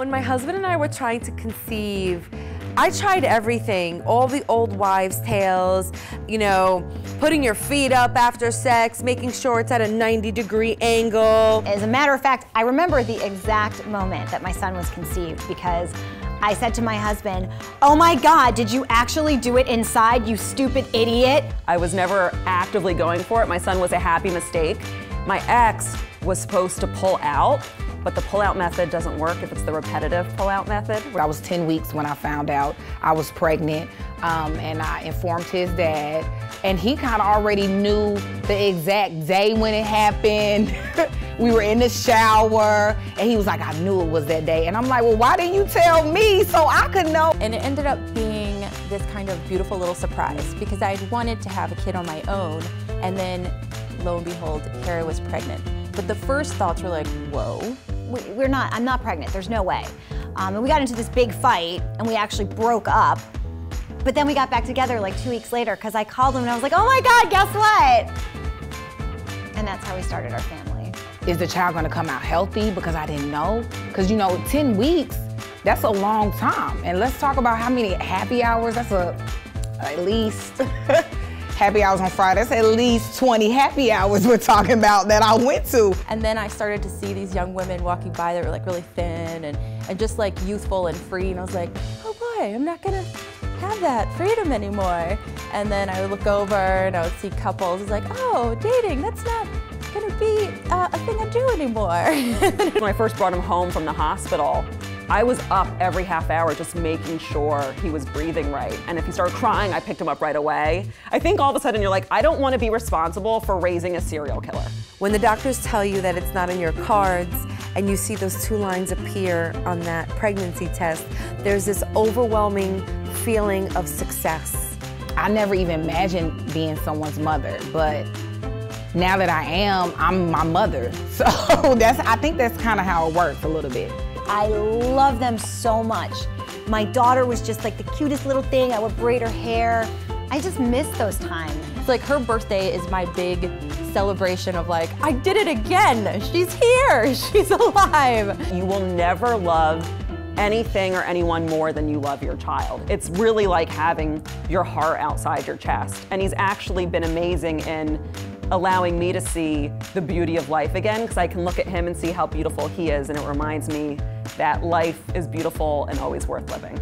When my husband and I were trying to conceive, I tried everything, all the old wives' tales, you know, putting your feet up after sex, making sure it's at a 90-degree angle. As a matter of fact, I remember the exact moment that my son was conceived because I said to my husband, "Oh my God, did you actually do it inside, you stupid idiot?" I was never actively going for it. My son was a happy mistake. My ex was supposed to pull out, but the pull-out method doesn't work if it's the repetitive pull-out method. I was 10 weeks when I found out I was pregnant, and I informed his dad, and he kind of already knew the exact day when it happened. We were in the shower, and he was like, "I knew it was that day." And I'm like, "Well, why didn't you tell me so I could know?" And it ended up being this kind of beautiful little surprise because I'd wanted to have a kid on my own, and then lo and behold, Kara was pregnant. But the first thoughts were like, whoa. I'm not pregnant, there's no way. And we got into this big fight, and we actually broke up. But then we got back together like 2 weeks later, because I called him and I was like, "Oh my God, guess what?" And that's how we started our family. Is the child gonna come out healthy? Because I didn't know. Because you know, 10 weeks, that's a long time. And let's talk about how many happy hours, that's at least, happy hours on Friday, that's at least 20 happy hours we're talking about that I went to. And then I started to see these young women walking by that were like really thin and just like youthful and free, and I was like, oh boy, I'm not gonna have that freedom anymore. And then I would look over and I would see couples, it's like, oh, dating, that's not gonna be a thing I do anymore. When I first brought him home from the hospital, I was up every half hour just making sure he was breathing right. And if he started crying, I picked him up right away. I think all of a sudden you're like, I don't want to be responsible for raising a serial killer. When the doctors tell you that it's not in your cards and you see those 2 lines appear on that pregnancy test, there's this overwhelming feeling of success. I never even imagined being someone's mother, but now that I am, I'm my mother. So I think that's kind of how it works a little bit. I love them so much. My daughter was just like the cutest little thing. I would braid her hair. I just miss those times. It's like her birthday is my big celebration of like, I did it again. She's here, she's alive. You will never love anything or anyone more than you love your child. It's really like having your heart outside your chest. And he's actually been amazing in allowing me to see the beauty of life again, because I can look at him and see how beautiful he is, and it reminds me that life is beautiful and always worth living.